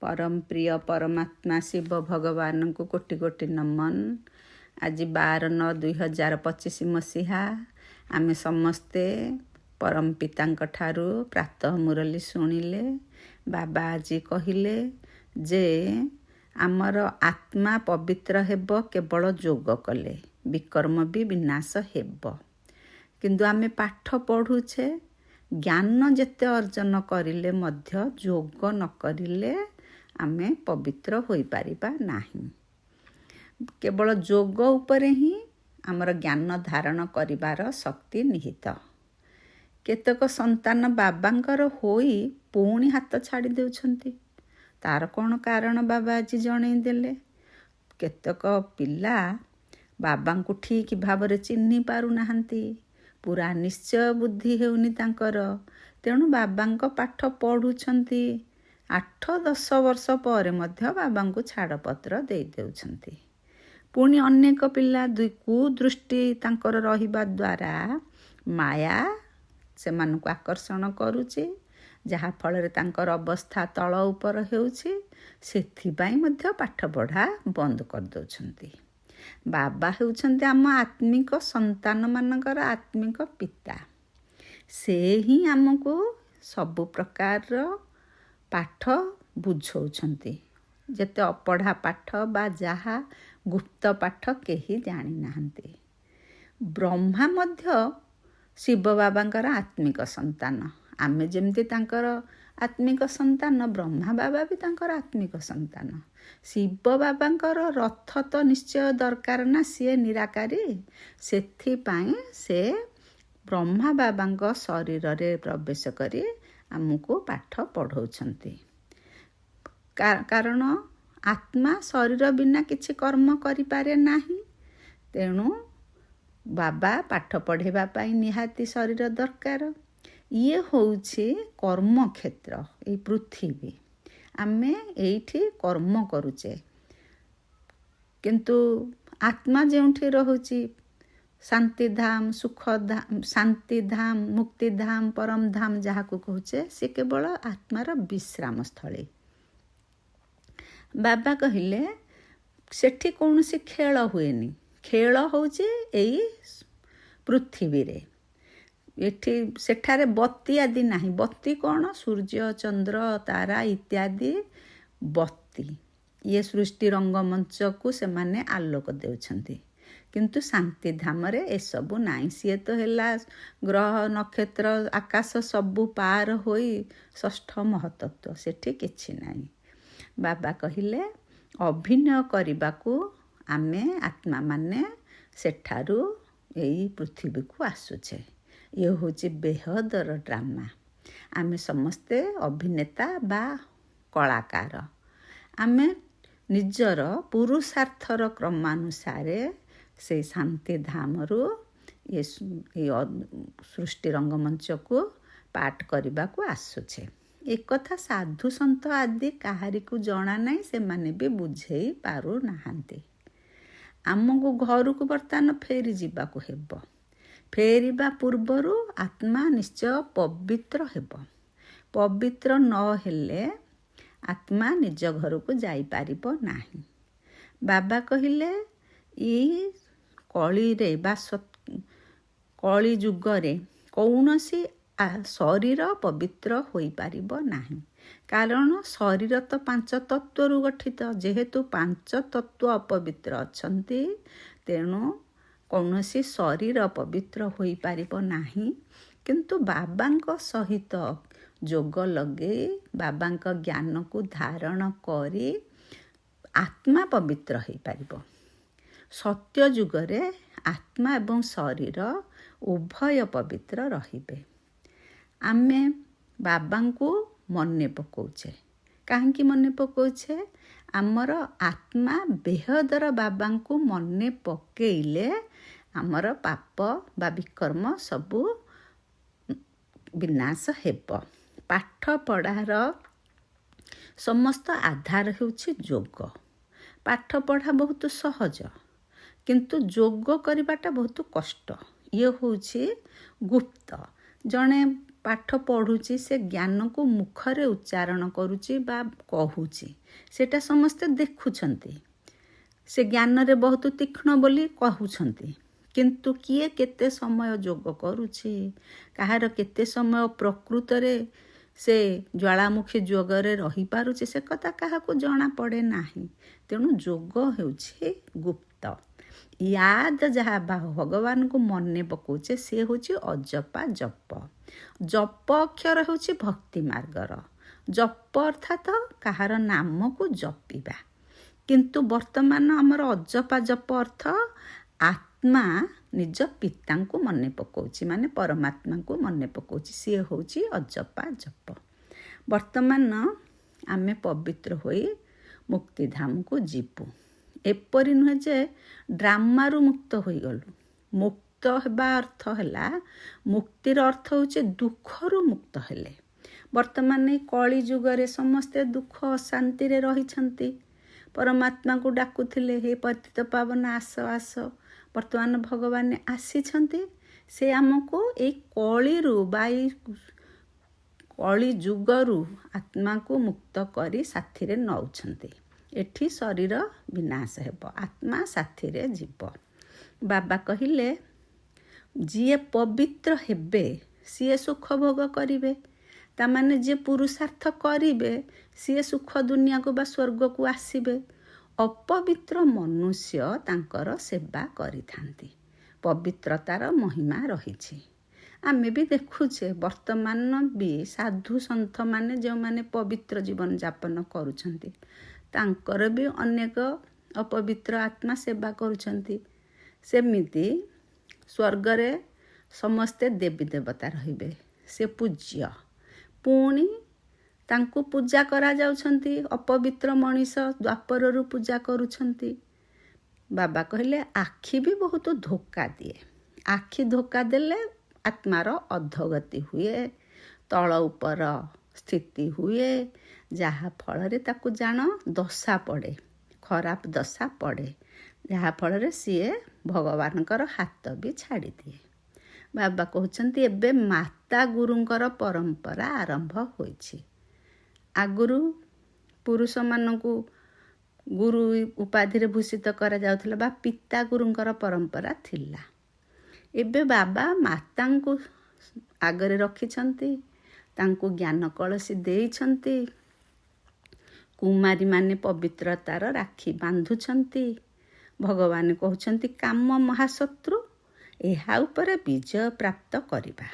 परम प्रिय परमात्मा शिव भगवान को कोटि कोटि नमन। आज 12/9/2025 मसीहा आमे समस्ते परम पितांक ठारू प्रातः मुरली शुणिले। बाबा आज कहले जे आमर आत्मा पवित्र हेब केवल जोग कले, विकर्म भी विनाश हेब। किंतु आमे पाठ पढ़ुछे, ज्ञान जेते अर्जन करिले मध्य जोग न करिले आमे पवित्र होई पारिबा नाही। केवल जोग उपरे ही आमर ज्ञान धारण करिबार शक्ति निहित। केतक संतान बाबांकर होई पुणी हाथ छाड़ी देउछंती। तार कौन कारण बाबा आज जणै देले। केतक पिला बाबांकु ठीक भावरे चिन्हि पारु नाहंती, पूरा निश्चय बुद्धि हेउनी तांकर, तेणु बाबांक पाठ पढ़ुछंती। 8-10 वर्ष पर मध्य बाबांकु छाड़पत्र दे देउछंती। पुणी अनेक पिला कुदृष्टि तांकर रहिबा द्वारा माया सेमानकु आकर्षण करूची, जहा फल तांकर अवस्था तल उपर हेउची। सेथिबाई मध्य पाठ पढ़ा बंद कर दउछंती। बाबा हेउछंती आम आत्मिक संतान मानकर आत्मिक पिता। से ही आमको सबु प्रकार पाठ बुझौछंती। जेते अपढ़ा पाठ बा जहा गुप्त पाठ केही जानी नाहंती। ब्रह्मा मध्य शिव बाबांकर आत्मिक संतान। आमे जेमती तांकर आत्मिक संतान, ब्रह्मा बाबा भी तांकर आत्मिक संतान। शिव बाबांकर रथ तो निश्चय दरकार ना, सी निराकारी। सेथि पाई से ब्रह्मा बाबांक शरीर रे प्रवेश करी आमको पाठ पढ़ौछंती। कारण आत्मा शरीर बिना किछि कर्म करि पारे नाही। तेणु बाबा पाठ पढ़ेबा पाई निहाती शरीर दरकार। ये होउछि कर्म क्षेत्र, ए पृथ्वी। आमे एइठी कर्म करूचे, किंतु आत्मा जेउठी रहुछि शांति धाम, सुख धाम, शांति धाम, मुक्ति धाम, परम धाम जहा को कहूचे, से केवल आत्मार विश्राम स्थली। बाबा कहिले सेठी कौनसी खेल हुएनी। खेल होउछि एई पृथ्वी रे। एठी सेठारे बत्ती आदि नाही। बत्ती कौन? सूर्य, चंद्र, तारा इत्यादि बत्ती। ये सृष्टि रंगमंच को से माने आलोक देउछंती। किंतु शांति धाम रे ए सबु नाही। सी तो हेला ग्रह नक्षत्र आकाश सबु पार होई षष्ठ महतत्व। सेठी किछि नाही। बाबा कहिले अभिनय करिबाकू आमे आत्मा माने सेठारू एई पृथ्वी को आसुछे। ये होची बेहदर ड्रामा। आमे समस्ते अभिनेता बा कलाकार। आमे निजर पुरुषार्थर क्रमानुसारे से शांति धामरू ये सृष्टि रंगमंच को पाठ करने को आसुछे। एक कथा साधु संत आदि काहारी को जना नहीं, से माने भी बुझेई पारु नाहांती। आमको घर को बर्तमान फेरी जीवा को हेब। फेरिबा पूर्वरु आत्मा निश्चय पवित्र हेब। पवित्र न हेले आत्मा निज घर को जाई पारिबो नाही। बाबा कहिले ई कली रे बा कली जुगरे कौनसी शरीर पवित्र होई पारिबो नाही। कारण शरीर तो 5 तत्व गठित। जेहेतु 5 तत्व अपवित्र अछंती, तेणु कौनसी शरीर पवित्र होई पारिबो नाही। किंतु बाबांक सहित जोग लगे बाबांक ज्ञान को धारण करी आत्मा पवित्र होई पारिबो। सत्य जुगरे आत्मा एवं शरीर उभय पवित्र रहिबे। आमे बाबांकु मने पकोचे। काहेकि मने पकोचे? आमर आत्मा बेहदर बाबांकु मने पकेइले आमर पाप बा विकर्म सबु विनाश हेब। पाठ पढ़ार समस्त आधार हेउछि जोग। पाठ पढ़ा बहुत सहज, किंतु जोग करिबाटा बहुत कष्ट। ये होछि गुप्त। जणे ପାଠ ପଢ଼ୁଛି ସେ ଜ୍ଞାନକୁ ମୁଖରେ ଉଚ୍ଚାରଣ କରୁଛି ବା କହୁଛି, ସେଇଟା ସମସ୍ତେ ଦେଖୁଛନ୍ତି। ସେ ଜ୍ఞାନରେ ବହୁତ ତୀକ୍ଷ୍ଣ ବୋଲି କହୁଛନ୍ତି, କିନ୍ତୁ କିଏ କେତେ ସମୟ ଯୋଗ କରୁଛି, କାହାର କେତେ ସମୟ ପ୍ରକୃତରେ ସେ ଜ୍ୱାଳାମୁଖୀ ଯୋଗରେ ରହିପାରୁଛି, ସେ କଥା କାହାକୁ ଜଣାପଡ଼େ ନାହିଁ। ତେଣୁ ଯୋଗ ହେଉଛି ଗୁପ୍ତ। ୟାଦ ଯାହା ଭଗବାନଙ୍କୁ ମନେ ପକାଉଛେ ସିଏ ହେଉଛି ଅଜପା ଜପ। ଜପ ଅକ୍ଷର ହେଉଛି ଭକ୍ତି ମାର୍ଗର। ଜପ ଅର୍ଥାତ କାହାର ନାମକୁ ଜପିବା। କିନ୍ତୁ ବର୍ତ୍ତମାନ ଆମର ଅଜପା ଜପ ଅର୍ଥ ଆତ୍ମା ନିଜ ପିତାଙ୍କୁ ମନେ ପକାଉଛି, ମାନେ ପରମାତ୍ମାଙ୍କୁ ମନେ ପକାଉଛି, ସିଏ ହେଉଛି ଅଜପା ଜପ। ବର୍ତ୍ତମାନ ଆମେ ପବିତ୍ର ହୋଇ ମୁକ୍ତିଧାମକୁ ଯିବୁ। ଏପରି ନୁହେଁ ଯେ ଡ୍ରାମାରୁ ମୁକ୍ତ ହୋଇଗଲୁ। ମୁକ୍ତ ହେବା ଅର୍ଥ ହେଲା, ମୁକ୍ତିର ଅର୍ଥ ହେଉଛି ଦୁଃଖରୁ ମୁକ୍ତ ହେଲେ। ବର୍ତ୍ତମାନ ଏଇ କଳି ଯୁଗରେ ସମସ୍ତେ ଦୁଃଖ ଅଶାନ୍ତିରେ ରହିଛନ୍ତି। ପରମାତ୍ମାଙ୍କୁ ଡାକୁଥିଲେ, ହେ ପତିତ ପାବନ ଆସ ଆସ। ବର୍ତ୍ତମାନ ଭଗବାନ ଆସିଛନ୍ତି, ସେ ଆମକୁ ଏଇ କଳିରୁ ବା ଏଇ କଳି ଯୁଗରୁ ଆତ୍ମାକୁ ମୁକ୍ତ କରି ସାଥିରେ ନେଉଛନ୍ତି। ଏଠି ଶରୀର ବିନାଶ ହେବ, ଆତ୍ମା ସାଥିରେ ଯିବ। ବାବା କହିଲେ, ଯିଏ ପବିତ୍ର ହେବେ ସିଏ ସୁଖ ଭୋଗ କରିବେ। ତାମାନେ ଯିଏ ପୁରୁଷାର୍ଥ କରିବେ ସିଏ ସୁଖ ଦୁନିଆକୁ ବା ସ୍ୱର୍ଗକୁ ଆସିବେ। ଅପବିତ୍ର ମନୁଷ୍ୟ ତାଙ୍କର ସେବା କରିଥାନ୍ତି। ପବିତ୍ରତାର ମହିମା ରହିଛି। ଆମେ ବି ଦେଖୁଛେ ବର୍ତ୍ତମାନ ବି ସାଧୁ ସନ୍ଥମାନେ ଯେଉଁମାନେ ପବିତ୍ର ଜୀବନଯାପନ କରୁଛନ୍ତି, ତାଙ୍କର ବି ଅନେକ ଅପବିତ୍ର ଆତ୍ମା ସେବା କରୁଛନ୍ତି। ସେମିତି ସ୍ୱର୍ଗରେ ସମସ୍ତେ ଦେବୀ ଦେବତା ରହିବେ, ସେ ପୂଜ୍ୟ। ପୁଣି ତାଙ୍କୁ ପୂଜା କରାଯାଉଛନ୍ତି। ଅପବିତ୍ର ମଣିଷ ଦ୍ୱାପରରୁ ପୂଜା କରୁଛନ୍ତି। ବାବା କହିଲେ ଆଖି ବି ବହୁତ ଧୋକା ଦିଏ। ଆଖି ଧୋକା ଦେଲେ ଆତ୍ମାର ଅଧୋଗତି ହୁଏ, ତଳ ଉପର ସ୍ଥିତି ହୁଏ, ଯାହା ଫଳରେ ତାକୁ ଜାଣ ଦଶା ପଡ଼େ, ଖରାପ ଦଶା ପଡ଼େ, ଯାହାଫଳରେ ସିଏ ଭଗବାନଙ୍କର ହାତ ବି ଛାଡ଼ିଦିଏ। ବାବା କହୁଛନ୍ତି ଏବେ ମାତା ଗୁରୁଙ୍କର ପରମ୍ପରା ଆରମ୍ଭ ହୋଇଛି। ଆଗରୁ ପୁରୁଷମାନଙ୍କୁ ଗୁରୁ ଉପାଧିରେ ଭୂଷିତ କରାଯାଉଥିଲା ବା ପିତା ଗୁରୁଙ୍କର ପରମ୍ପରା ଥିଲା। ଏବେ ବାବା ମାତାଙ୍କୁ ଆଗରେ ରଖିଛନ୍ତି, ତାଙ୍କୁ ଜ୍ଞାନ କଳସୀ ଦେଇଛନ୍ତି। କୁମାରୀମାନେ ପବିତ୍ରତାର ରାକ୍ଷୀ ବାନ୍ଧୁଛନ୍ତି। ଭଗବାନ କହୁଛନ୍ତି କାମ ମହାଶତ୍ରୁ, ଏହା ଉପରେ ବିଜୟ ପ୍ରାପ୍ତ କରିବା।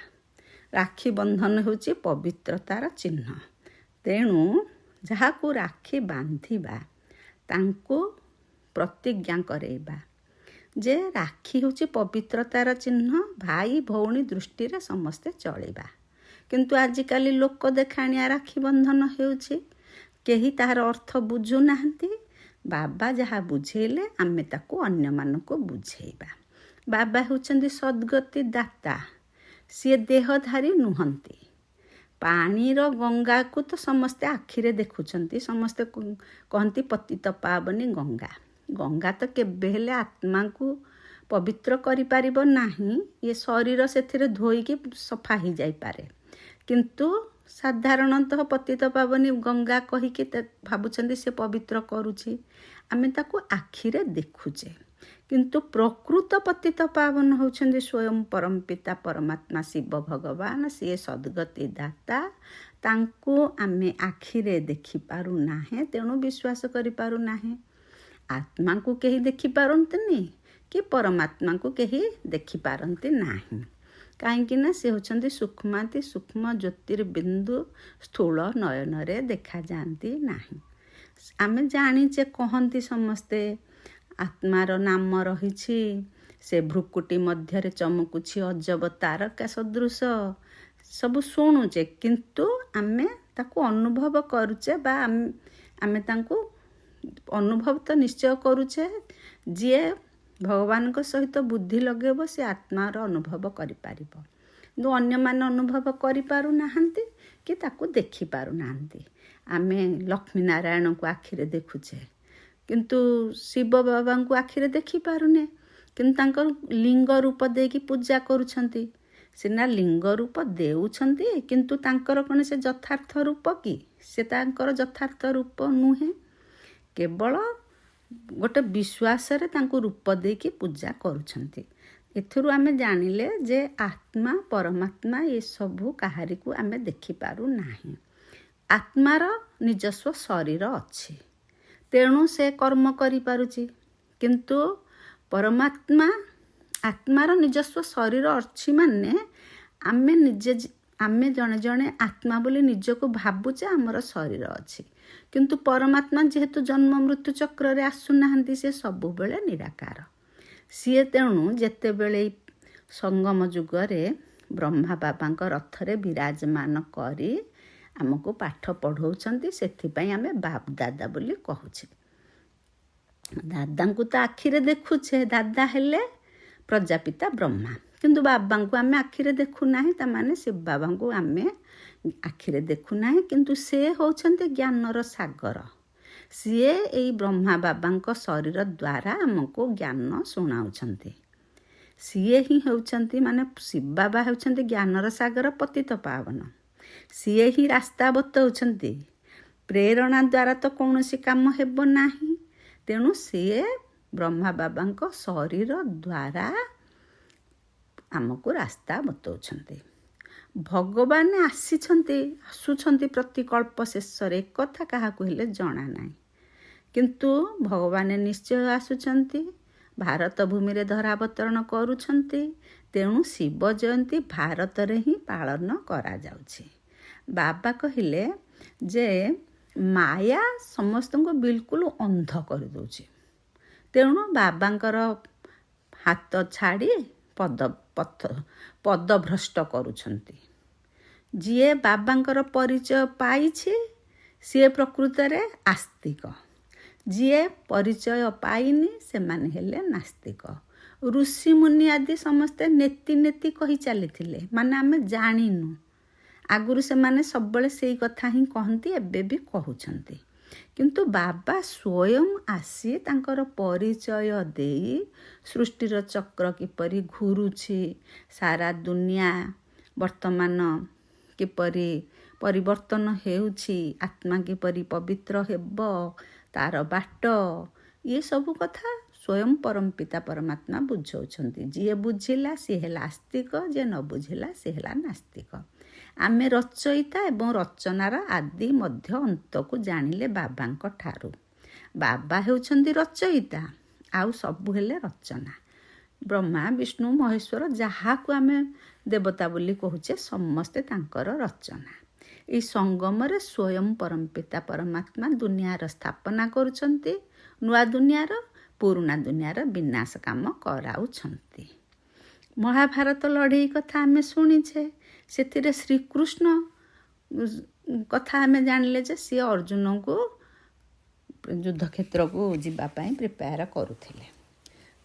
ରାକ୍ଷୀ ବନ୍ଧନ ହେଉଛି ପବିତ୍ରତାର ଚିହ୍ନ। ତେଣୁ ଯାହାକୁ ରାକ୍ଷୀ ବାନ୍ଧିବା ତାଙ୍କୁ ପ୍ରତିଜ୍ଞା କରେଇବା ଯେ ରାକ୍ଷୀ ହେଉଛି ପବିତ୍ରତାର ଚିହ୍ନ, ଭାଇ ଭଉଣୀ ଦୃଷ୍ଟିରେ ସମସ୍ତେ ଚଳିବା। କିନ୍ତୁ ଆଜିକାଲି ଲୋକ ଦେଖାଣିଆ ରାକ୍ଷୀ ବନ୍ଧନ ହେଉଛି, କେହି ତାହାର ଅର୍ଥ ବୁଝୁନାହାନ୍ତି। ବାବା ଯାହା ବୁଝେଇଲେ ଆମେ ତାକୁ ଅନ୍ୟମାନଙ୍କୁ ବୁଝେଇବା। ବାବା ହେଉଛନ୍ତି ସଦ୍ଗତି ଦାତା, ସିଏ ଦେହଧାରୀ ନୁହନ୍ତି। ପାଣିର ଗଙ୍ଗାକୁ ତ ସମସ୍ତେ ଆଖିରେ ଦେଖୁଛନ୍ତି, ସମସ୍ତେ କହନ୍ତି ପତିତ ପାବନୀ ଗଙ୍ଗା। ଗଙ୍ଗା ତ କେବେ ହେଲେ ଆତ୍ମାକୁ ପବିତ୍ର କରିପାରିବ ନାହିଁ। ଇଏ ଶରୀର ସେଥିରେ ଧୋଇକି ସଫା ହେଇଯାଇପାରେ, କିନ୍ତୁ ସାଧାରଣତଃ ପତିତ ପାବନୀ ଗଙ୍ଗା କହିକି ଭାବୁଛନ୍ତି ସେ ପବିତ୍ର କରୁଛି। ଆମେ ତାକୁ ଆଖିରେ ଦେଖୁଛେ, କିନ୍ତୁ ପ୍ରକୃତ ପତିତ ପାବନ ହେଉଛନ୍ତି ସ୍ୱୟଂ ପରମପିତା ପରମାତ୍ମା ଶିବ ଭଗବାନ। ସିଏ ସଦ୍ଗତି ଦାତା, ତାଙ୍କୁ ଆମେ ଆଖିରେ ଦେଖିପାରୁନାହେଁ, ତେଣୁ ବିଶ୍ୱାସ କରିପାରୁନାହେଁ। ଆତ୍ମାଙ୍କୁ କେହି ଦେଖିପାରନ୍ତିନି କି ପରମାତ୍ମାଙ୍କୁ କେହି ଦେଖିପାରନ୍ତି ନାହିଁ। କାହିଁକି ନା ସେ ହେଉଛନ୍ତି ସୂକ୍ଷ୍ମାତି ସୂକ୍ଷ୍ମ ଜ୍ୟୋତିର୍ବିନ୍ଦୁ, ସ୍ଥୂଳ ନୟନରେ ଦେଖାଯାଆନ୍ତି ନାହିଁ। ଆମେ ଜାଣିଛେ, କହନ୍ତି ସମସ୍ତେ ଆତ୍ମାର ନାମ ରହିଛି, ସେ ଭ୍ରୁକୁଟି ମଧ୍ୟରେ ଚମକୁଛି ଅଜବ ତାରକା ସଦୃଶ। ସବୁ ଶୁଣୁଛେ, କିନ୍ତୁ ଆମେ ତାକୁ ଅନୁଭବ କରୁଛେ ବା ଆମେ ତାଙ୍କୁ ଅନୁଭବ ତ ନିଶ୍ଚୟ କରୁଛେ। ଯିଏ ଭଗବାନଙ୍କ ସହିତ ବୁଦ୍ଧି ଲଗେଇବ ସେ ଆତ୍ମାର ଅନୁଭବ କରିପାରିବ, କିନ୍ତୁ ଅନ୍ୟମାନେ ଅନୁଭବ କରିପାରୁନାହାନ୍ତି କି ତାକୁ ଦେଖିପାରୁନାହାନ୍ତି। ଆମେ ଲକ୍ଷ୍ମୀ ନାରାୟଣଙ୍କୁ ଆଖିରେ ଦେଖୁଛେ, କିନ୍ତୁ ଶିବ ବାବାଙ୍କୁ ଆଖିରେ ଦେଖିପାରୁନେ, କିନ୍ତୁ ତାଙ୍କର ଲିଙ୍ଗ ରୂପ ଦେଇକି ପୂଜା କରୁଛନ୍ତି। ସିନା ଲିଙ୍ଗ ରୂପ ଦେଉଛନ୍ତି, କିନ୍ତୁ ତାଙ୍କର କ'ଣ ସେ ଯଥାର୍ଥ ରୂପ କି? ସେ ତାଙ୍କର ଯଥାର୍ଥ ରୂପ ନୁହେଁ। କେବଳ ଗୋଟେ ବିଶ୍ୱାସରେ ତାଙ୍କୁ ରୂପ ଦେଇକି ପୂଜା କରୁଛନ୍ତି। ଏଥିରୁ ଆମେ ଜାଣିଲେ ଯେ ଆତ୍ମା ପରମାତ୍ମା ଏସବୁ କାହାରିକୁ ଆମେ ଦେଖିପାରୁନାହିଁ। ଆତ୍ମାର ନିଜସ୍ୱ ଶରୀର ଅଛି, ତେଣୁ ସେ କର୍ମ କରିପାରୁଛି। କିନ୍ତୁ ପରମାତ୍ମା ଆତ୍ମାର ନିଜସ୍ୱ ଶରୀର ଅଛି ମାନେ ଆମେ ଜଣେ ଜଣେ ଆତ୍ମା ବୋଲି ନିଜକୁ ଭାବୁଛେ ଆମର ଶରୀର ଅଛି। କିନ୍ତୁ ପରମାତ୍ମା ଯେହେତୁ ଜନ୍ମ ମୃତ୍ୟୁ ଚକ୍ରରେ ଆସୁନାହାନ୍ତି, ସେ ସବୁବେଳେ ନିରାକାର। ସିଏ ତେଣୁ ଯେତେବେଳେ ସଙ୍ଗମ ଯୁଗରେ ବ୍ରହ୍ମା ବାବାଙ୍କ ରଥରେ ବିରାଜମାନ କରି ଆମକୁ ପାଠ ପଢ଼ଉଛନ୍ତି, ସେଥିପାଇଁ ଆମେ ବାପ ଦାଦା ବୋଲି କହୁଛେ। ଦାଦାଙ୍କୁ ତ ଆଖିରେ ଦେଖୁଛେ, ଦାଦା ହେଲେ ପ୍ରଜାପିତା ବ୍ରହ୍ମା, କିନ୍ତୁ ବାବାଙ୍କୁ ଆମେ ଆଖିରେ ଦେଖୁନାହିଁ। ତାମାନେ ଶିବ ବାବାଙ୍କୁ ଆମେ ଆଖିରେ ଦେଖୁନାହିଁ, କିନ୍ତୁ ସେ ହେଉଛନ୍ତି ଜ୍ଞାନର ସାଗର। ସିଏ ଏଇ ବ୍ରହ୍ମା ବାବାଙ୍କ ଶରୀର ଦ୍ୱାରା ଆମକୁ ଜ୍ଞାନ ଶୁଣାଉଛନ୍ତି। ସିଏ ହିଁ ହେଉଛନ୍ତି, ମାନେ ଶିବ ବାବା ହେଉଛନ୍ତି ଜ୍ଞାନର ସାଗର, ପତିତ ପାବନ। ସିଏ ହିଁ ରାସ୍ତା ବତାଉଛନ୍ତି। ପ୍ରେରଣା ଦ୍ୱାରା ତ କୌଣସି କାମ ହେବ ନାହିଁ। ତେଣୁ ସିଏ ବ୍ରହ୍ମା ବାବାଙ୍କ ଶରୀର ଦ୍ୱାରା ଆମକୁ ରାସ୍ତା ବତାଉଛନ୍ତି। ଭଗବାନ ଆସୁଛନ୍ତି ପ୍ରତିକଳ୍ପ ଶେଷରେ, କଥା କାହାକୁ ହେଲେ ଜଣା ନାହିଁ। କିନ୍ତୁ ଭଗବାନ ନିଶ୍ଚୟ ଆସୁଛନ୍ତି, ଭାରତ ଭୂମିରେ ଧରାବତରଣ କରୁଛନ୍ତି। ତେଣୁ ଶିବ ଜୟନ୍ତୀ ଭାରତରେ ହିଁ ପାଳନ କରାଯାଉଛି। ବାବା କହିଲେ ଯେ ମାୟା ସମସ୍ତଙ୍କୁ ବିଲକୁଲ ଅନ୍ଧ କରିଦେଉଛି। ତେଣୁ ବାବାଙ୍କର ହାତ ଛାଡ଼ି ପଦଭ୍ରଷ୍ଟ କରୁଛନ୍ତି। ଯିଏ ବାବାଙ୍କର ପରିଚୟ ପାଇଛି ସିଏ ପ୍ରକୃତରେ ଆସ୍ତିକ। ଯିଏ ପରିଚୟ ପାଇନି ସେମାନେ ହେଲେ ନାସ୍ତିକ। ଋଷିମୁନି ଆଦି ସମସ୍ତେ ନେତି ନେତି କହି ଚାଲିଥିଲେ, ମାନେ ଆମେ ଜାଣିନୁ। ଆଗରୁ ସେମାନେ ସବୁବେଳେ ସେଇ କଥା ହିଁ କହନ୍ତି, ଏବେ ବି କହୁଛନ୍ତି। କିନ୍ତୁ ବାବା ସ୍ୱୟଂ ଆସି ତାଙ୍କର ପରିଚୟ ଦେଇ ସୃଷ୍ଟିର ଚକ୍ର କିପରି ଘୁରୁଛି, ସାରା ଦୁନିଆ ବର୍ତ୍ତମାନ କିପରି ପରିବର୍ତ୍ତନ ହେଉଛି, ଆତ୍ମା କିପରି ପବିତ୍ର ହେବ, ତାର ବାଟ, ଇଏ ସବୁ କଥା ସ୍ୱୟଂ ପରମପିତା ପରମାତ୍ମା ବୁଝାଉଛନ୍ତି। ଯିଏ ବୁଝିଲା ସିଏ ହେଲା ଆସ୍ତିକ, ଯିଏ ନ ବୁଝିଲା ସିଏ ହେଲା ନାସ୍ତିକ। ଆମେ ରଚୟିତା ଏବଂ ରଚନାର ଆଦି ମଧ୍ୟ ଅନ୍ତକୁ ଜାଣିଲେ ବାବାଙ୍କ ଠାରୁ। ବାବା ହେଉଛନ୍ତି ରଚୟିତା, ଆଉ ସବୁ ହେଲେ ରଚନା। ବ୍ରହ୍ମା ବିଷ୍ଣୁ ମହେଶ୍ୱର ଯାହାକୁ ଆମେ ଦେବତା ବୋଲି କହୁଛେ, ସମସ୍ତେ ତାଙ୍କର ରଚନା। ଏହି ସଙ୍ଗମରେ ସ୍ୱୟଂ ପରମପିତା ପରମାତ୍ମା ଦୁନିଆର ସ୍ଥାପନା କରୁଛନ୍ତି, ନୂଆ ଦୁନିଆର, ପୁରୁଣା ଦୁନିଆର ବିନାଶ କାମ କରାଉଛନ୍ତି। ମହାଭାରତ ଲଢ଼େଇ କଥା ଆମେ ଶୁଣିଛେ। ସେଥିରେ ଶ୍ରୀକୃଷ୍ଣ କଥା ଆମେ ଜାଣିଲେ ଯେ ସିଏ ଅର୍ଜୁନଙ୍କୁ ଯୁଦ୍ଧକ୍ଷେତ୍ରକୁ ଯିବା ପାଇଁ ପ୍ରିପେୟାର କରୁଥିଲେ।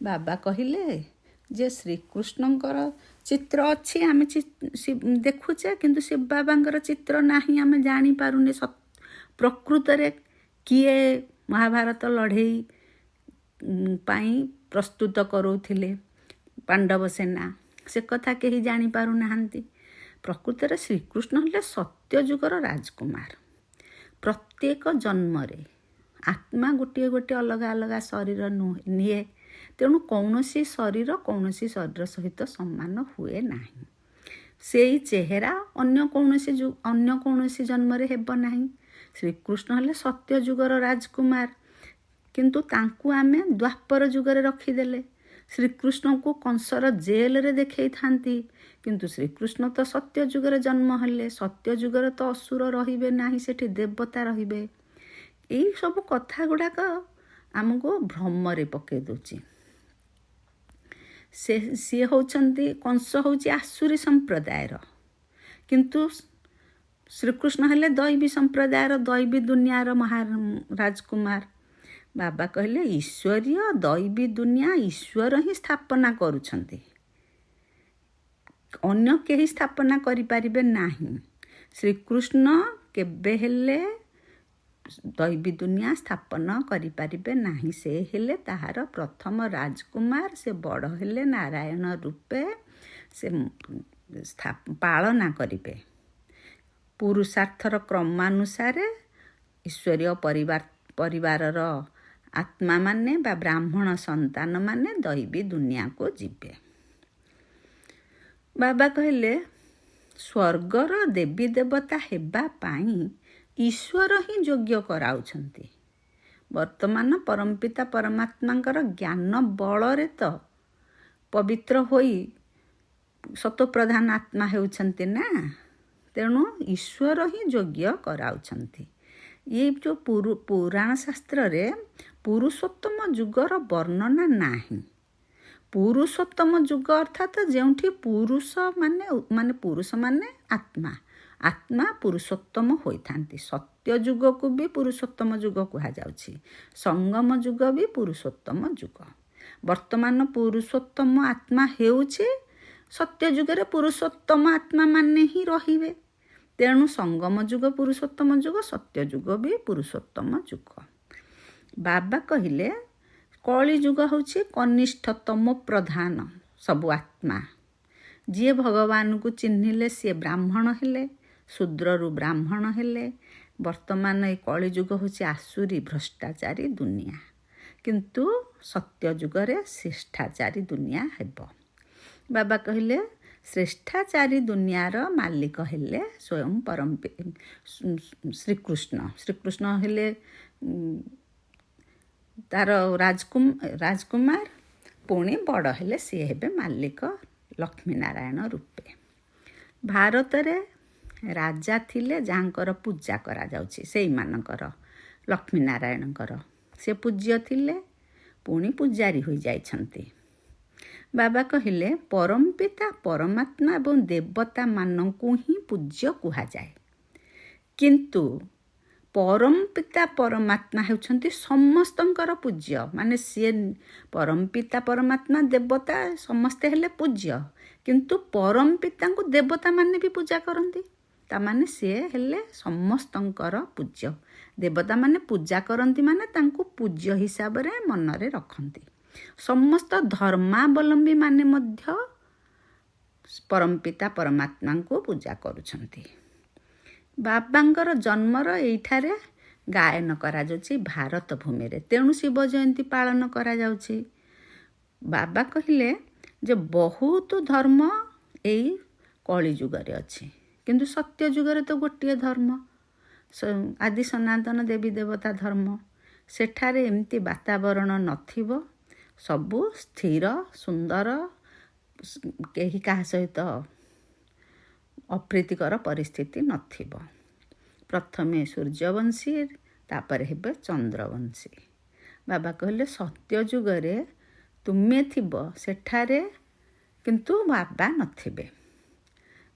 ବାବା କହିଲେ ଯେ ଶ୍ରୀକୃଷ୍ଣଙ୍କର ଚିତ୍ର ଅଛି, ଆମେ ଦେଖୁଛେ, କିନ୍ତୁ ଶିବ ବାବାଙ୍କର ଚିତ୍ର ନାହିଁ, ଆମେ ଜାଣିପାରୁନି ପ୍ରକୃତରେ କିଏ ମହାଭାରତ ଲଢ଼େଇ ପାଇଁ ପ୍ରସ୍ତୁତ କରାଉଥିଲେ ପାଣ୍ଡବ ସେନା, ସେ କଥା କେହି ଜାଣିପାରୁନାହାନ୍ତି। ପ୍ରକୃତରେ ଶ୍ରୀକୃଷ୍ଣ ହେଲେ ସତ୍ୟଯୁଗର ରାଜକୁମାର। ପ୍ରତ୍ୟେକ ଜନ୍ମରେ ଆତ୍ମା ଗୋଟିଏ ଗୋଟିଏ ଅଲଗା ଅଲଗା ଶରୀର ନିଏ। ତେଣୁ କୌଣସି ଶରୀର ସହିତ ସମାନ ହୁଏ ନାହିଁ। ସେଇ ଚେହେରା ଅନ୍ୟ କୌଣସି ଜନ୍ମରେ ହେବ ନାହିଁ। ଶ୍ରୀକୃଷ୍ଣ ହେଲେ ସତ୍ୟଯୁଗର ରାଜକୁମାର, କିନ୍ତୁ ତାଙ୍କୁ ଆମେ ଦ୍ୱାପର ଯୁଗରେ ରଖିଦେଲେ। ଶ୍ରୀକୃଷ୍ଣଙ୍କୁ କଂସର ଜେଲରେ ଦେଖେଇଥାନ୍ତି, କିନ୍ତୁ ଶ୍ରୀକୃଷ୍ଣ ତ ସତ୍ୟ ଯୁଗରେ ଜନ୍ମ ହେଲେ। ସତ୍ୟ ଯୁଗରେ ତ ଅସୁର ରହିବେ ନାହିଁ, ସେଠି ଦେବତା ରହିବେ। ଏଇ ସବୁ କଥା ଗୁଡ଼ାକ ଆମକୁ ଭ୍ରମରେ ପକାଇ ଦେଉଛି। ସିଏ ହେଉଛନ୍ତି, କଂସ ହେଉଛି ଆସୁରୀ ସମ୍ପ୍ରଦାୟର, କିନ୍ତୁ ଶ୍ରୀକୃଷ୍ଣ ହେଲେ ଦୈବୀ ସମ୍ପ୍ରଦାୟର, ଦୈବୀ ଦୁନିଆର ରାଜକୁମାର। ବାବା କହିଲେ ଈଶ୍ୱରୀୟ ଦୈବୀ ଦୁନିଆ ଈଶ୍ୱର ହିଁ ସ୍ଥାପନା କରୁଛନ୍ତି, ଅନ୍ୟ କେହି ସ୍ଥାପନା କରିପାରିବେ ନାହିଁ। ଶ୍ରୀକୃଷ୍ଣ କେବେ ହେଲେ ଦୈବୀ ଦୁନିଆ ସ୍ଥାପନ କରିପାରିବେ ନାହିଁ। ସେ ହେଲେ ତାହାର ପ୍ରଥମ ରାଜକୁମାର। ସେ ବଡ଼ ହେଲେ ନାରାୟଣ ରୂପେ, ସେ ପାଳନା କରିବେ। ପୁରୁଷାର୍ଥର କ୍ରମାନୁସାରେ ଈଶ୍ୱରୀୟ ପରିବାରର ଆତ୍ମାମାନେ ବା ବ୍ରାହ୍ମଣ ସନ୍ତାନମାନେ ଦୈବୀ ଦୁନିଆକୁ ଯିବେ। ବାବା କହିଲେ ସ୍ୱର୍ଗର ଦେବୀ ଦେବତା ହେବା ପାଇଁ ଈଶ୍ୱର ହିଁ ଯୋଗ୍ୟ କରାଉଛନ୍ତି। ବର୍ତ୍ତମାନ ପରମପିତା ପରମାତ୍ମାଙ୍କର ଜ୍ଞାନ ବଳରେ ତ ପବିତ୍ର ହୋଇ ସତୋପ୍ରଧାନ ଆତ୍ମା ହେଉଛନ୍ତି ନା, ତେଣୁ ଈଶ୍ୱର ହିଁ ଯୋଗ୍ୟ କରାଉଛନ୍ତି। ଇଏ ଯେଉଁ ପୁରାଣ ଶାସ୍ତ୍ରରେ ପୁରୁଷୋତ୍ତମ ଯୁଗର ବର୍ଣ୍ଣନା ନାହିଁ। ପୁରୁଷୋତ୍ତମ ଯୁଗ ଅର୍ଥାତ୍ ଯେଉଁଠି ପୁରୁଷମାନେ ଆତ୍ମା ପୁରୁଷୋତ୍ତମ ହୋଇଥାନ୍ତି। ସତ୍ୟ ଯୁଗକୁ ବି ପୁରୁଷୋତ୍ତମ ଯୁଗ କୁହାଯାଉଛି। ସଙ୍ଗମ ଯୁଗ ବି ପୁରୁଷୋତ୍ତମ ଯୁଗ। ବର୍ତ୍ତମାନ ପୁରୁଷୋତ୍ତମ ଆତ୍ମା ହେଉଛି, ସତ୍ୟ ଯୁଗରେ ପୁରୁଷୋତ୍ତମ ଆତ୍ମା ମାନେ ହିଁ ରହିବେ। ତେଣୁ ସଙ୍ଗମ ଯୁଗ ପୁରୁଷୋତ୍ତମ ଯୁଗ, ସତ୍ୟ ଯୁଗ ବି ପୁରୁଷୋତ୍ତମ ଯୁଗ। ବାବା କହିଲେ କଳି ଯୁଗ ହେଉଛି କନିଷ୍ଠତମ ପ୍ରଧାନ ସବୁ ଆତ୍ମା। ଯିଏ ଭଗବାନଙ୍କୁ ଚିହ୍ନିଲେ ସିଏ ବ୍ରାହ୍ମଣ ହେଲେ, ଶୂଦ୍ରରୁ ବ୍ରାହ୍ମଣ ହେଲେ। ବର୍ତ୍ତମାନ ଏଇ କଳିଯୁଗ ହେଉଛି ଆସୁରୀ ଭ୍ରଷ୍ଟାଚାରୀ ଦୁନିଆ, କିନ୍ତୁ ସତ୍ୟ ଯୁଗରେ ଶ୍ରେଷ୍ଠାଚାରୀ ଦୁନିଆ ହେବ। ବାବା କହିଲେ ଶ୍ରେଷ୍ଠାଚାରୀ ଦୁନିଆର ମାଲିକ ହେଲେ ସ୍ୱୟଂ ଶ୍ରୀକୃଷ୍ଣ ହେଲେ ତାର ରାଜକୁମାର, ପୁଣି ବଡ଼ ହେଲେ ସିଏ ହେବେ ମାଲିକ ଲକ୍ଷ୍ମୀନାରାୟଣ ରୂପେ। ଭାରତରେ ରାଜା ଥିଲେ ଯାହାଙ୍କର ପୂଜା କରାଯାଉଛି, ସେଇମାନଙ୍କର ଲକ୍ଷ୍ମୀନାରାୟଣଙ୍କର ସେ ପୂଜ୍ୟ ଥିଲେ, ପୁଣି ପୂଜାରୀ ହୋଇଯାଇଛନ୍ତି। ବାବା କହିଲେ ପରମପିତା ପରମାତ୍ମା ଏବଂ ଦେବତାମାନଙ୍କୁ ହିଁ ପୂଜ୍ୟ କୁହାଯାଏ, କିନ୍ତୁ ପରମପିତା ପରମାତ୍ମା ହେଉଛନ୍ତି ସମସ୍ତଙ୍କର ପୂଜ୍ୟ। ମାନେ ସିଏ ପରମପିତା ପରମାତ୍ମା ଦେବତା ସମସ୍ତେ ହେଲେ ପୂଜ୍ୟ, କିନ୍ତୁ ପରମପିତାଙ୍କୁ ଦେବତାମାନେ ବି ପୂଜା କରନ୍ତି। ତାମାନେ ସିଏ ହେଲେ ସମସ୍ତଙ୍କର ପୂଜ୍ୟ। ଦେବତାମାନେ ପୂଜା କରନ୍ତି ମାନେ ତାଙ୍କୁ ପୂଜ୍ୟ ହିସାବରେ ମନରେ ରଖନ୍ତି। ସମସ୍ତ ଧର୍ମାବଲମ୍ବୀ ମାନେ ମଧ୍ୟ ପରମପିତା ପରମାତ୍ମାଙ୍କୁ ପୂଜା କରୁଛନ୍ତି। ବାବାଙ୍କର ଜନ୍ମର ଏଇଠାରେ ଗାୟନ କରାଯାଉଛି ଭାରତ ଭୂମିରେ, ତେଣୁ ଶିବ ଜୟନ୍ତୀ ପାଳନ କରାଯାଉଛି। ବାବା କହିଲେ ଯେ ବହୁତ ଧର୍ମ ଏଇ କଳିଯୁଗରେ ଅଛି, କିନ୍ତୁ ସତ୍ୟ ଯୁଗରେ ତ ଗୋଟିଏ ଧର୍ମ, ଆଦି ସନାତନ ଦେବୀ ଦେବତା ଧର୍ମ। ସେଠାରେ ଏମିତି ବାତାବରଣ ନଥିବ, ସବୁ ସ୍ଥିର ସୁନ୍ଦର, କେହି କାହା ସହିତ ଅପ୍ରୀତିକର ପରିସ୍ଥିତି ନଥିବ। ପ୍ରଥମେ ସୂର୍ଯ୍ୟବଂଶୀ, ତାପରେ ହେବେ ଚନ୍ଦ୍ରବଂଶୀ। ବାବା କହିଲେ ସତ୍ୟ ଯୁଗରେ ତୁମେ ଥିବ ସେଠାରେ, କିନ୍ତୁ ବାବା ନଥିବେ।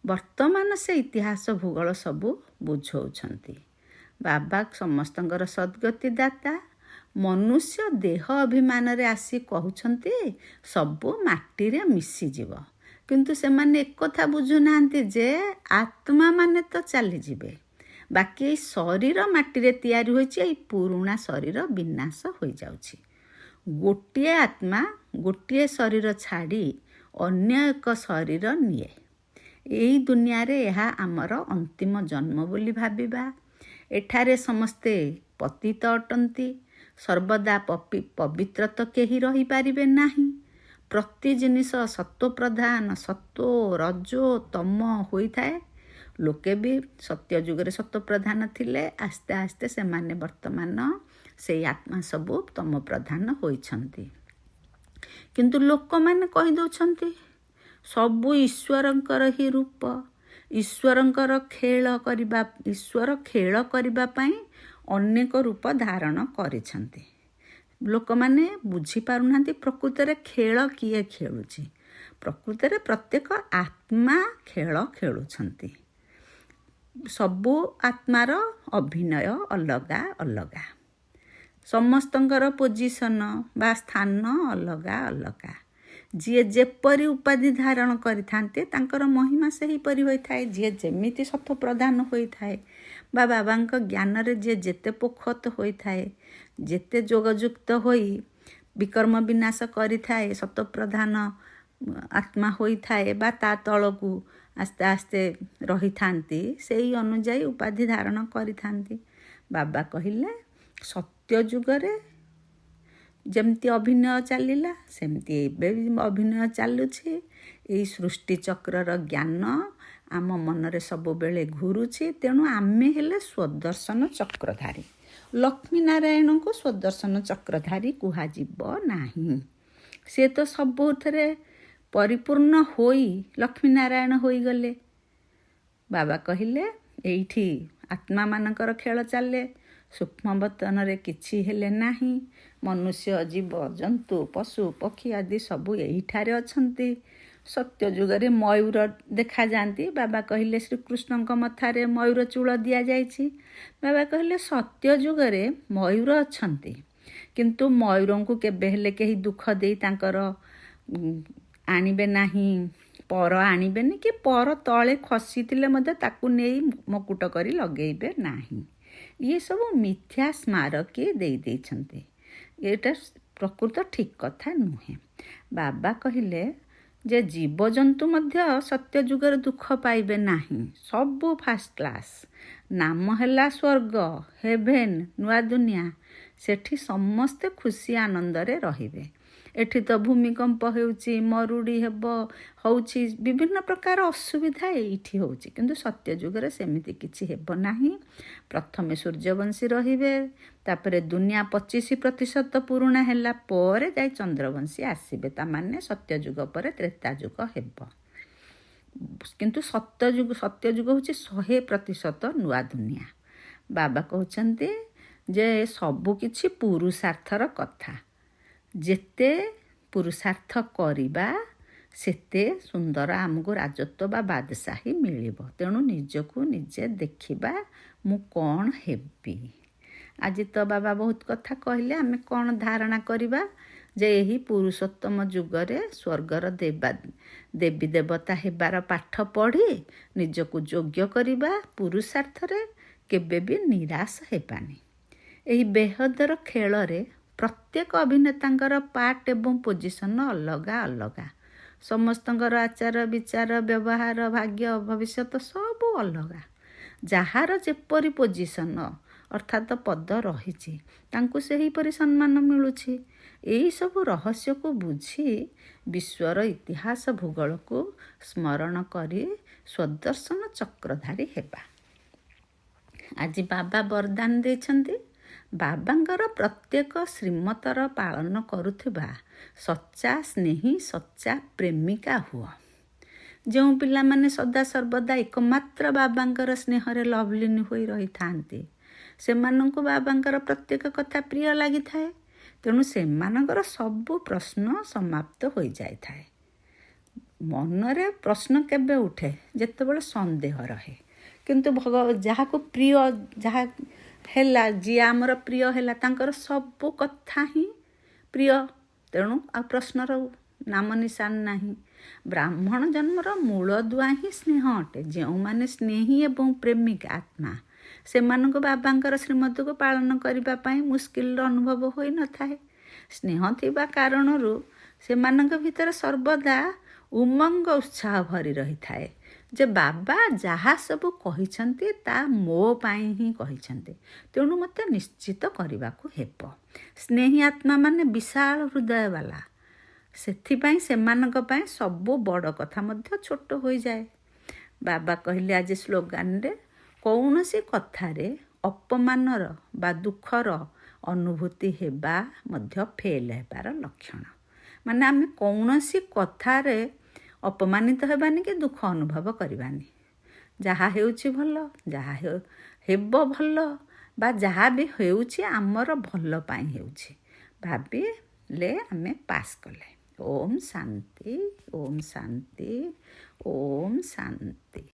ବର୍ତ୍ତମାନ ସେ ଇତିହାସ ଭୂଗୋଳ ସବୁ ବୁଝଉଛନ୍ତି। ବାବା ସମସ୍ତଙ୍କର ସଦ୍ଗତି ଦାତା। ମନୁଷ୍ୟ ଦେହ ଅଭିମାନରେ ଆସି କହୁଛନ୍ତି ସବୁ ମାଟିରେ ମିଶିଯିବ, କିନ୍ତୁ ସେମାନେ ଏକଥା ବୁଝୁନାହାନ୍ତି ଯେ ଆତ୍ମା ମାନେ ତ ଚାଲିଯିବେ। ବାକି ଏଇ ଶରୀର ମାଟିରେ ତିଆରି ହୋଇଛି, ଏଇ ପୁରୁଣା ଶରୀର ବିନାଶ ହୋଇଯାଉଛି। ଗୋଟିଏ ଆତ୍ମା ଗୋଟିଏ ଶରୀର ଛାଡ଼ି ଅନ୍ୟ ଏକ ଶରୀର ନିଏ। ଏଇ ଦୁନିଆରେ ଏହା ଆମର ଅନ୍ତିମ ଜନ୍ମ ବୋଲି ଭାବିବା। ଏଠାରେ ସମସ୍ତେ ପତିତ ଅଟନ୍ତି, ସର୍ବଦା ପବିତ୍ର ତ କେହି ରହିପାରିବେ ନାହିଁ। ପ୍ରତି ଜିନିଷ ସତ୍ତ୍ୱପ୍ରଧାନ, ସତ୍ତ୍ୱ ରଜୋ ତମ ହୋଇଥାଏ। ଲୋକେ ବି ସତ୍ୟ ଯୁଗରେ ସତ୍ତ୍ୱପ୍ରଧାନ ଥିଲେ, ଆସ୍ତେ ଆସ୍ତେ ସେମାନେ ବର୍ତ୍ତମାନ ସେଇ ଆତ୍ମା ସବୁ ତମ ପ୍ରଧାନ ହୋଇଛନ୍ତି। କିନ୍ତୁ ଲୋକମାନେ କହିଦେଉଛନ୍ତି ସବୁ ଈଶ୍ୱରଙ୍କର ହିଁ ରୂପ, ଈଶ୍ୱର ଖେଳ କରିବା ପାଇଁ ଅନେକ ରୂପ ଧାରଣ କରିଛନ୍ତି। ଲୋକମାନେ ବୁଝିପାରୁନାହାନ୍ତି ପ୍ରକୃତରେ ଖେଳ କିଏ ଖେଳୁଛି। ପ୍ରକୃତରେ ପ୍ରତ୍ୟେକ ଆତ୍ମା ଖେଳ ଖେଳୁଛନ୍ତି। ସବୁ ଆତ୍ମାର ଅଭିନୟ ଅଲଗା ଅଲଗା, ସମସ୍ତଙ୍କର ପୋଜିସନ ବା ସ୍ଥାନ ଅଲଗା ଅଲଗା। ଯିଏ ଯେପରି ଉପାଧି ଧାରଣ କରିଥାନ୍ତି ତାଙ୍କର ମହିମା ସେହିପରି ହୋଇଥାଏ। ଯିଏ ଯେମିତି ସତ୍ତ୍ୱପ୍ରଧାନ ହୋଇଥାଏ ବା ବାବାଙ୍କ ଜ୍ଞାନରେ ଯିଏ ଯେତେ ପୋଖତ ହୋଇଥାଏ, ଯେତେ ଯୋଗଯୁକ୍ତ ହୋଇ ବିକର୍ମ ବିନାଶ କରିଥାଏ, ସତ୍ତ୍ୱପ୍ରଧାନ ଆତ୍ମା ହୋଇଥାଏ ବା ତା ତଳକୁ ଆସ୍ତେ ଆସ୍ତେ ରହିଥାନ୍ତି, ସେଇ ଅନୁଯାୟୀ ଉପାଧି ଧାରଣ କରିଥାନ୍ତି। ବାବା କହିଲେ ସତ୍ୟ ଯୁଗରେ ଯେମିତି ଅଭିନୟ ଚାଲିଲା ସେମିତି ଏବେ ବି ଅଭିନୟ ଚାଲୁଛି। ଏଇ ସୃଷ୍ଟି ଚକ୍ରର ଜ୍ଞାନ ଆମ ମନରେ ସବୁବେଳେ ଘୁରୁଛି। ତେଣୁ ଆମେ ହେଲେ ସ୍ୱଦର୍ଶନ ଚକ୍ରଧାରୀ। ଲକ୍ଷ୍ମୀ ନାରାୟଣଙ୍କୁ ସ୍ୱଦର୍ଶନ ଚକ୍ରଧାରୀ କୁହାଯିବ ନାହିଁ। ସିଏ ତ ସବୁଥିରେ ପରିପୂର୍ଣ୍ଣ ହୋଇ ଲକ୍ଷ୍ମୀ ନାରାୟଣ ହୋଇଗଲେ। ବାବା କହିଲେ ଏଇଠି ଆତ୍ମାମାନଙ୍କର ଖେଳ ଚାଲେ, ସୂକ୍ଷ୍ମବତନରେ କିଛି ହେଲେ ନାହିଁ। ମନୁଷ୍ୟ, ଜୀବ, ଜନ୍ତୁ, ପଶୁ, ପକ୍ଷୀ ଆଦି ସବୁ ଏଇଠାରେ ଅଛନ୍ତି। ସତ୍ୟ ଯୁଗରେ ମୟୂର ଦେଖାଯାଆନ୍ତି। ବାବା କହିଲେ ଶ୍ରୀକୃଷ୍ଣଙ୍କ ମଥାରେ ମୟୂର ଚୂଳ ଦିଆଯାଇଛି। ବାବା କହିଲେ ସତ୍ୟ ଯୁଗରେ ମୟୂର ଅଛନ୍ତି, କିନ୍ତୁ ମୟୂରଙ୍କୁ କେବେ ହେଲେ କେହି ଦୁଃଖ ଦେଇ ତାଙ୍କର ଆଣିବେ ନାହିଁ, ପର ଆଣିବେନି କି ପର ତଳେ ଖସିଥିଲେ ମଧ୍ୟ ତାକୁ ନେଇ ମକୁଟ କରି ଲଗେଇବେ ନାହିଁ। ଇଏ ସବୁ ମିଥ୍ୟା ସ୍ମାରକୀ ଦେଇଛନ୍ତି। ଏଇଟା ପ୍ରକୃତ ଠିକ୍ କଥା ନୁହେଁ। ବାବା କହିଲେ ଯେ ଜୀବଜନ୍ତୁ ମଧ୍ୟ ସତ୍ୟ ଯୁଗରେ ଦୁଃଖ ପାଇବେ ନାହିଁ, ସବୁ ଫାଷ୍ଟ କ୍ଲାସ୍। ନାମ ହେଲା ସ୍ୱର୍ଗ, ହେଭେନ୍, ନୂଆ ଦୁନିଆ। ସେଠି ସମସ୍ତେ ଖୁସି ଆନନ୍ଦରେ ରହିବେ। ଏଠି ତ ଭୂମିକମ୍ପ ହେଉଛି, ମରୁଡ଼ି ହେଉଛି, ବିଭିନ୍ନ ପ୍ରକାର ଅସୁବିଧା ଏଇଠି ହେଉଛି, କିନ୍ତୁ ସତ୍ୟ ଯୁଗରେ ସେମିତି କିଛି ହେବ ନାହିଁ। ପ୍ରଥମେ ସୂର୍ଯ୍ୟବଂଶୀ ରହିବେ, ତାପରେ ଦୁନିଆ 25% ପୁରୁଣା ହେଲା ପରେ ଯାଇ ଚନ୍ଦ୍ରବଂଶୀ ଆସିବେ। ତାମାନେ ସତ୍ୟଯୁଗ ପରେ ତ୍ରେତା ଯୁଗ ହେବ। କିନ୍ତୁ ସତ୍ୟ ଯୁଗ ହେଉଛି 100% ନୂଆ ଦୁନିଆ। ବାବା କହୁଛନ୍ତି ଯେ ସବୁ କିଛି ପୁରୁଷାର୍ଥର କଥା। ଯେତେ ପୁରୁଷାର୍ଥ କରିବା ସେତେ ସୁନ୍ଦର ଆମକୁ ରାଜତ୍ୱ ବା ବାଦଶାହୀ ମିଳିବ। ତେଣୁ ନିଜକୁ ନିଜେ ଦେଖିବା, ମୁଁ କ'ଣ ହେବି। ଆଜି ତ ବାବା ବହୁତ କଥା କହିଲେ। ଆମେ କ'ଣ ଧାରଣା କରିବା ଯେ ଏହି ପୁରୁଷୋତ୍ତମ ଯୁଗରେ ସ୍ୱର୍ଗର ଦେବୀ ଦେବତା ହେବାର ପାଠ ପଢ଼ି ନିଜକୁ ଯୋଗ୍ୟ କରିବା, ପୁରୁଷାର୍ଥରେ କେବେ ବି ନିରାଶ ହେବାନି। ଏହି ବେହଦର ଖେଳରେ ପ୍ରତ୍ୟେକ ଅଭିନେତାଙ୍କର ପାର୍ଟ ଏବଂ ପୋଜିସନ୍ ଅଲଗା ଅଲଗା। ସମସ୍ତଙ୍କର ଆଚାର ବିଚାର, ବ୍ୟବହାର, ଭାଗ୍ୟ, ଭବିଷ୍ୟତ ସବୁ ଅଲଗା। ଯାହାର ଯେପରି ପୋଜିସନ୍ ଅର୍ଥାତ୍ ପଦ ରହିଛି, ତାଙ୍କୁ ସେହିପରି ସମ୍ମାନ ମିଳୁଛି। ଏହିସବୁ ରହସ୍ୟକୁ ବୁଝି ବିଶ୍ୱର ଇତିହାସ ଭୂଗୋଳକୁ ସ୍ମରଣ କରି ସ୍ୱଦର୍ଶନ ଚକ୍ରଧାରୀ ହେବା। ଆଜି ବାବା ବରଦାନ ଦେଇଛନ୍ତି। ବାବାଙ୍କର ପ୍ରତ୍ୟେକ ଶ୍ରୀମତର ପାଳନ କରୁଥିବା ସଚ୍ଚା ସ୍ନେହୀ, ସଚ୍ଚା ପ୍ରେମିକା ହୁଅ। ଯେଉଁ ପିଲାମାନେ ସଦାସର୍ବଦା ଏକମାତ୍ର ବାବାଙ୍କର ସ୍ନେହରେ ଲଭଲିନ୍ ହୋଇ ରହିଥାନ୍ତି, ସେମାନଙ୍କୁ ବାବାଙ୍କର ପ୍ରତ୍ୟେକ କଥା ପ୍ରିୟ ଲାଗିଥାଏ। ତେଣୁ ସେମାନଙ୍କର ସବୁ ପ୍ରଶ୍ନ ସମାପ୍ତ ହୋଇଯାଇଥାଏ। ମନରେ ପ୍ରଶ୍ନ କେବେ ଉଠେ? ଯେତେବେଳେ ସନ୍ଦେହ ରହେ। କିନ୍ତୁ ଯାହାକୁ ପ୍ରିୟ, ଯାହା ହେଲା, ଯିଏ ଆମର ପ୍ରିୟ ହେଲା, ତାଙ୍କର ସବୁ କଥା ହିଁ ପ୍ରିୟ। ତେଣୁ ଆଉ ପ୍ରଶ୍ନର ନାମ ନିଶାନ ନାହିଁ। ବ୍ରାହ୍ମଣ ଜନ୍ମର ମୂଳଦୁଆ ହିଁ ସ୍ନେହ ଅଟେ। ଯେଉଁମାନେ ସ୍ନେହୀ ଏବଂ ପ୍ରେମିକା ଆତ୍ମା, ସେମାନଙ୍କୁ ବାବାଙ୍କର ଶ୍ରୀମତକୁ ପାଳନ କରିବା ପାଇଁ ମୁସ୍କିଲର ଅନୁଭବ ହୋଇନଥାଏ। ସ୍ନେହ ଥିବା କାରଣରୁ ସେମାନଙ୍କ ଭିତରେ ସର୍ବଦା ଉମଙ୍ଗ ଉତ୍ସାହ ଭରି ରହିଥାଏ ଯେ ବାବା ଯାହା ସବୁ କହିଛନ୍ତି ତା ମୋ ପାଇଁ ହିଁ କହିଛନ୍ତି, ତେଣୁ ମୋତେ ନିଶ୍ଚିତ କରିବାକୁ ହେବ। ସ୍ନେହୀ ଆତ୍ମାମାନେ ବିଶାଳ ହୃଦୟବାଲା, ସେଥିପାଇଁ ସେମାନଙ୍କ ପାଇଁ ସବୁ ବଡ଼ କଥା ମଧ୍ୟ ଛୋଟ ହୋଇଯାଏ। ବାବା କହିଲେ ଆଜି ସ୍ଲୋଗାନରେ, କୌଣସି କଥାରେ ଅପମାନର ବା ଦୁଃଖର ଅନୁଭୂତି ହେବା ମଧ୍ୟ ଫେଲ୍ ହେବାର ଲକ୍ଷଣ। ମାନେ ଆମେ କୌଣସି କଥାରେ ଅପମାନିତ ହେବାନି କି ଦୁଃଖ ଅନୁଭବ କରିବାନି। ଯାହା ହେଉଛି ଭଲ, ଯାହା ହେବ ଭଲ, ବା ଯାହା ବି ହେଉଛି ଆମର ଭଲ ପାଇଁ ହେଉଛି ଭାବିଲେ ଆମେ ପାସ୍ କଲେ। ଓମ୍ ଶାନ୍ତି, ଓମ୍ ଶାନ୍ତି, ଓମ୍ ଶାନ୍ତି।